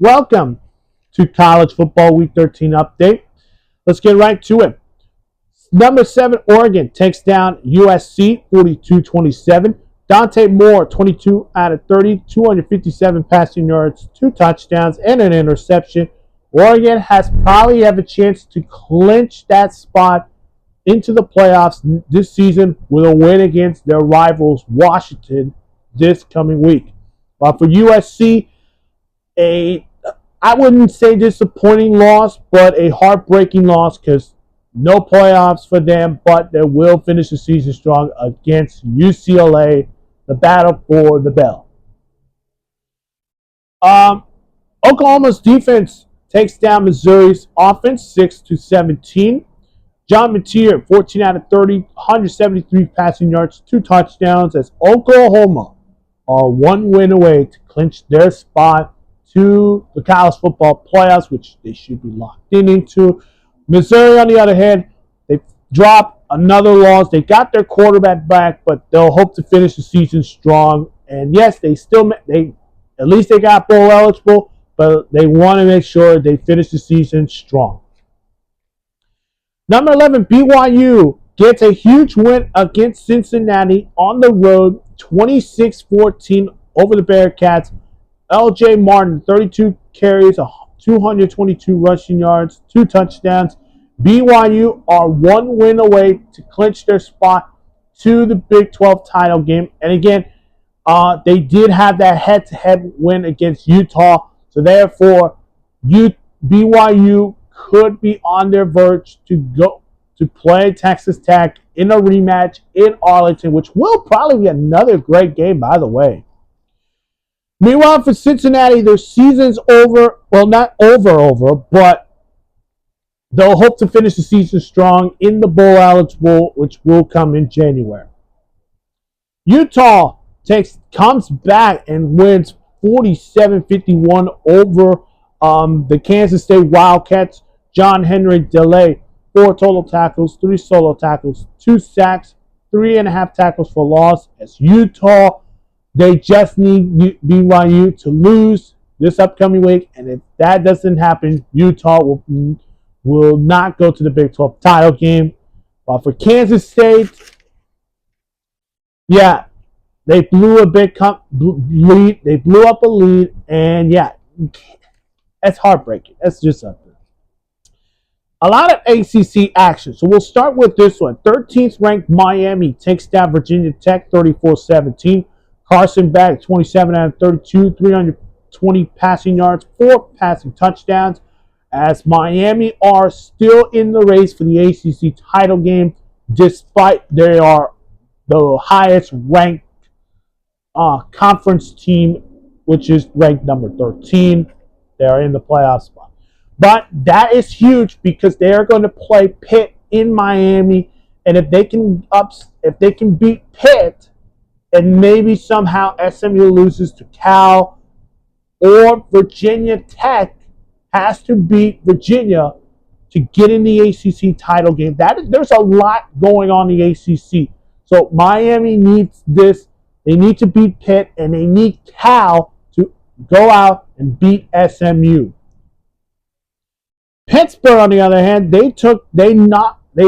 Welcome to College Football Week 13 update. Let's get right to it. Number 7, Oregon takes down USC 42-27. Dante Moore, 22 out of 30, 257 passing yards, 2 touchdowns, and an interception. Oregon has probably have a chance to clinch that spot into the playoffs this season with a win against their rivals, Washington, this coming week. But for USC, I wouldn't say disappointing loss, but a heartbreaking loss because no playoffs for them, but they will finish the season strong against UCLA, the battle for the bell. Oklahoma's defense takes down Missouri's offense 6-17. John Mateer, 14 out of 30, 173 passing yards, 2 touchdowns as Oklahoma are 1 win away to clinch their spot to the college football playoffs, which they should be locked into. Missouri, on the other hand, they dropped another loss. They got their quarterback back, but they'll hope to finish the season strong. And yes, they at least they got bowl eligible, but they want to make sure they finish the season strong. Number 11, BYU gets a huge win against Cincinnati on the road, 26-14 over the Bearcats. L.J. Martin, 32 carries, 222 rushing yards, 2 touchdowns. BYU are 1 win away to clinch their spot to the Big 12 title game. And again, they did have that head-to-head win against Utah. So therefore, BYU could be on their verge to go to play Texas Tech in a rematch in Arlington, which will probably be another great game, by the way. Meanwhile, for Cincinnati, their season's over. Well, not over, but they'll hope to finish the season strong in the bowl eligible, which will come in January. Utah comes back and wins 47-51 over the Kansas State Wildcats. John Henry Delay, 4 total tackles, 3 solo tackles, 2 sacks, 3.5 tackles for loss. As Utah, they just need BYU to lose this upcoming week, and if that doesn't happen, Utah will not go to the Big 12 title game. But for Kansas State, yeah, they blew a big lead. They blew up a lead, and yeah, that's heartbreaking. That's just something. A lot of ACC action. So we'll start with this one. 13th ranked Miami takes down Virginia Tech 34-17. Carson Beck, 27 out of 32, 320 passing yards, 4 passing touchdowns. As Miami are still in the race for the ACC title game, despite they are the highest ranked conference team, which is ranked number 13. They are in the playoff spot. But that is huge because they are going to play Pitt in Miami, and if they can beat Pitt, and maybe somehow SMU loses to Cal, or Virginia Tech has to beat Virginia to get in the ACC title game. There's a lot going on in the ACC. So Miami needs this. They need to beat Pitt, and they need Cal to go out and beat SMU. Pittsburgh, on the other hand, they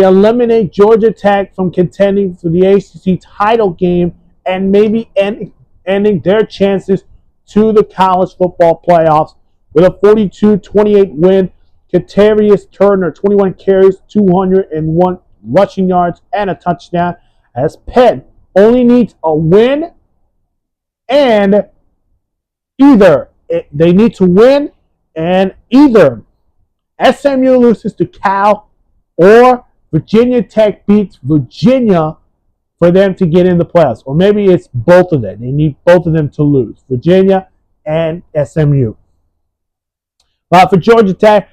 eliminate Georgia Tech from contending for the ACC title game and maybe ending their chances to the college football playoffs with a 42-28 win. Katarius Turner, 21 carries, 201 rushing yards, and a touchdown. As Pitt only needs a win, and they need to win, and either SMU loses to Cal or Virginia Tech beats Virginia for them to get in the playoffs. Or maybe it's both of them. They need both of them to lose, Virginia and SMU. For Georgia Tech,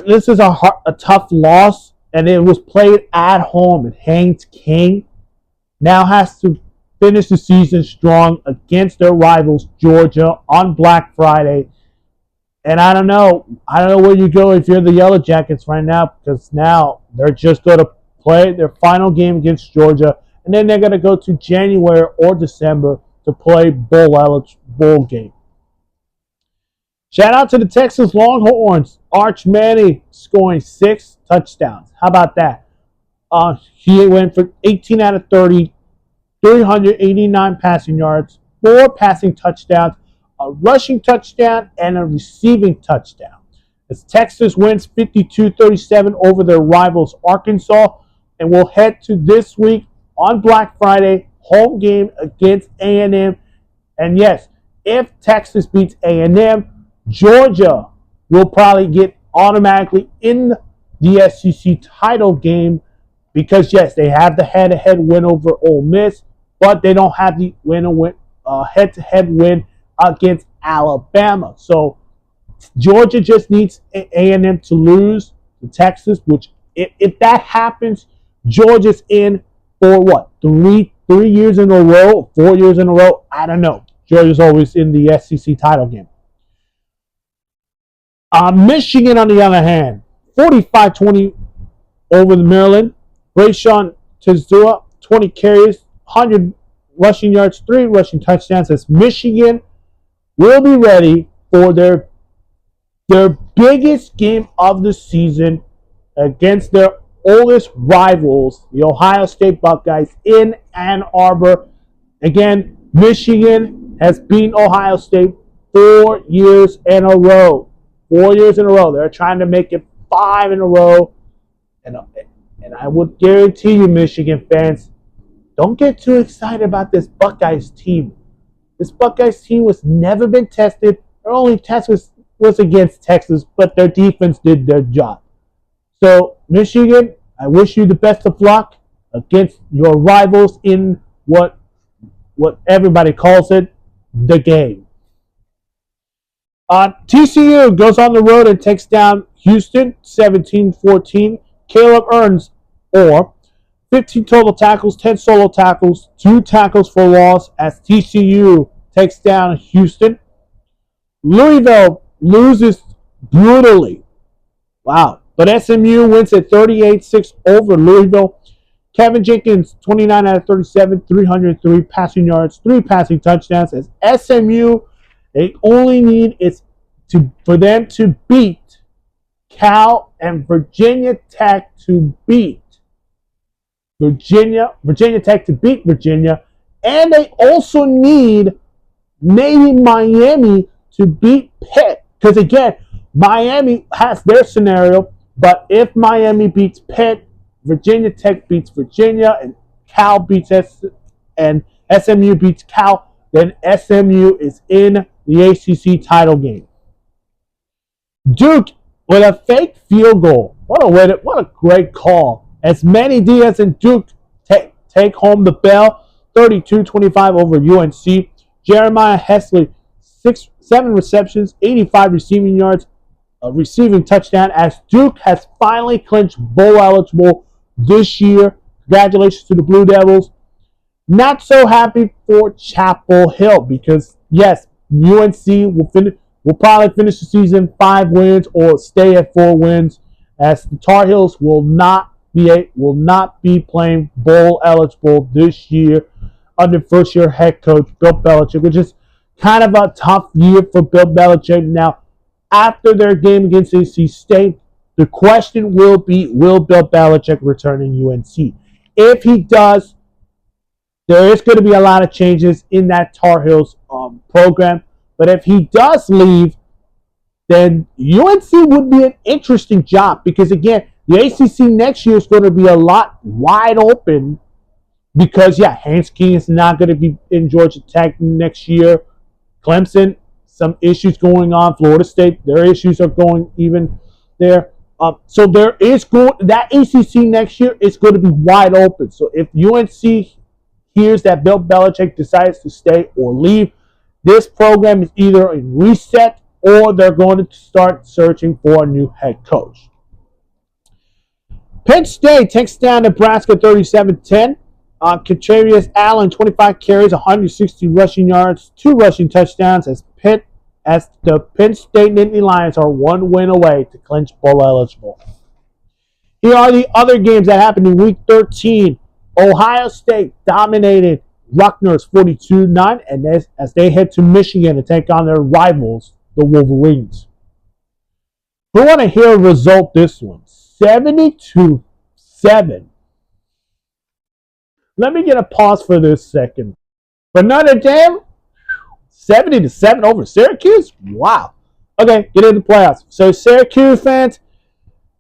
this is a tough loss, and it was played at home. And Haynes King now has to finish the season strong against their rivals, Georgia, on Black Friday. And I don't know where you go if you're the Yellow Jackets right now, because now they're just going to play their final game against Georgia, and then they're going to go to January or December to play bowl game. Shout out to the Texas Longhorns. Arch Manning scoring 6 touchdowns. How about that? He went for 18 out of 30, 389 passing yards, 4 passing touchdowns, a rushing touchdown, and a receiving touchdown. As Texas wins 52-37 over their rivals Arkansas, and we'll head to this week on Black Friday, home game against A&M. And yes, if Texas beats A&M, Georgia will probably get automatically in the SEC title game because, yes, they have the head-to-head win over Ole Miss, but they don't have the head-to-head win against Alabama. So Georgia just needs A&M to lose to Texas, which if that happens, Georgia's in for what? Three years in a row, 4 years in a row? I don't know. Georgia's always in the SEC title game. Michigan, on the other hand, 45-20 over the Maryland. Brayshawn Tezua, 20 carries, 100 rushing yards, 3 rushing touchdowns. As Michigan will be ready for their biggest game of the season against their oldest rivals, the Ohio State Buckeyes, in Ann Arbor. Again, Michigan has beaten Ohio State 4 years in a row. 4 years in a row. They're trying to make it 5 in a row. And I would guarantee you, Michigan fans, don't get too excited about this Buckeyes team. This Buckeyes team was never been tested. Their only test was against Texas, but their defense did their job. So, Michigan, I wish you the best of luck against your rivals in what everybody calls it, the game. TCU goes on the road and takes down Houston 17-14. Caleb earns 15 total tackles, 10 solo tackles, 2 tackles for loss as TCU takes down Houston. Louisville loses brutally. Wow. But SMU wins at 38-6 over Louisville. Kevin Jenkins, 29 out of 37, 303 passing yards, 3 passing touchdowns. As SMU, they only need for them to beat Cal and Virginia Tech to beat Virginia Tech to beat Virginia, and they also need maybe Miami to beat Pitt. Because again, Miami has their scenario, but if Miami beats Pitt, Virginia Tech beats Virginia, and Cal beats and SMU beats Cal, then SMU is in the ACC title game. Duke with a fake field goal. What a great call. As Manny Diaz and Duke take home the bell, 32-25 over UNC. Jeremiah Hesley, 7 receptions, 85 receiving yards, a receiving touchdown, as Duke has finally clinched bowl eligible this year. Congratulations to the Blue Devils. Not so happy for Chapel Hill because, yes, UNC will probably finish the season 5 wins or stay at 4 wins, as the Tar Heels will not be playing bowl eligible this year under first-year head coach Bill Belichick, which is kind of a tough year for Bill Belichick. Now, after their game against NC State, the question will be, will Bill Belichick return in UNC? If he does, there is going to be a lot of changes in that Tar Heels program. But if he does leave, then UNC would be an interesting job because, again, the ACC next year is going to be a lot wide open because, yeah, Haynes King is not going to be in Georgia Tech next year. Clemson, some issues going on. Florida State, their issues are going even there. So there is that ACC next year is going to be wide open. So if UNC hears that Bill Belichick decides to stay or leave, this program is either in reset or they're going to start searching for a new head coach. Penn State takes down Nebraska 37-10. Katravius Allen, 25 carries, 160 rushing yards, 2 rushing touchdowns as the Penn State Nittany Lions are 1 win away to clinch bowl eligible. Here are the other games that happened in Week 13. Ohio State dominated Rutgers 42-9, and as they head to Michigan to take on their rivals, the Wolverines. We want to hear a result this one. 72-7. Let me get a pause for this second. But Notre Dame, 70-7 over Syracuse? Wow. Okay, get into the playoffs. So Syracuse fans,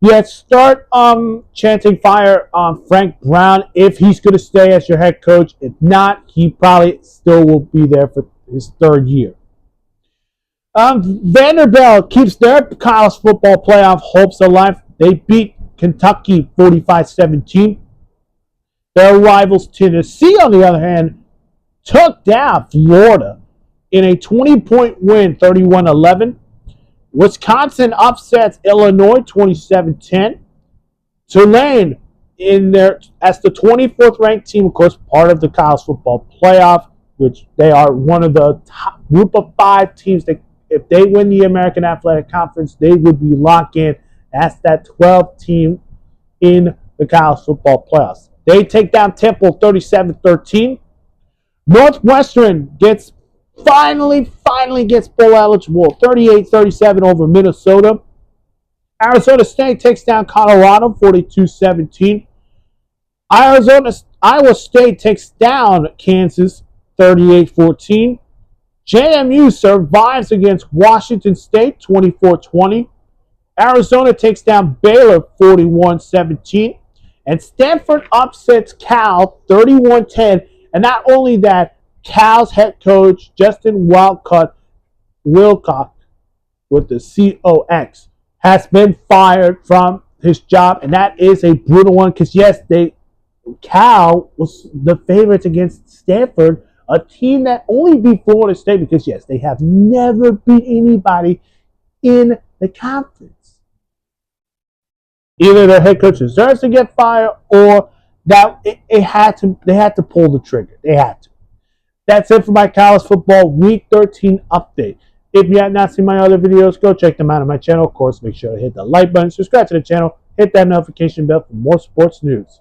yeah, start chanting fire on Frank Brown if he's going to stay as your head coach. If not, he probably still will be there for his third year. Vanderbilt keeps their college football playoff hopes alive. They beat Kentucky 45-17. Their rivals Tennessee, on the other hand, took down Florida in a 20-point win, 31-11. Wisconsin upsets Illinois 27-10. Tulane as the 24th ranked team, of course, part of the college football playoff, which they are one of the top group of 5 teams that if they win the American Athletic Conference, they would be locked in as that 12th team in the college football playoffs. They take down Temple 37-13. Northwestern finally gets bowl eligible, 38-37 over Minnesota. Arizona State takes down Colorado 42-17. Iowa State takes down Kansas 38-14. JMU survives against Washington State 24-20. Arizona takes down Baylor 41-17. And Stanford upsets Cal 31-10. And not only that, Cal's head coach, Justin Wilcox with the COX, has been fired from his job. And that is a brutal one because, yes, Cal was the favorites against Stanford, a team that only beat Florida State because, yes, they have never beat anybody in the conference. Either their head coach deserves to get fired or that they had to pull the trigger. They had to. That's it for my college football Week 13 update. If you have not seen my other videos, go check them out on my channel. Of course, make sure to hit the like button, subscribe to the channel, hit that notification bell for more sports news.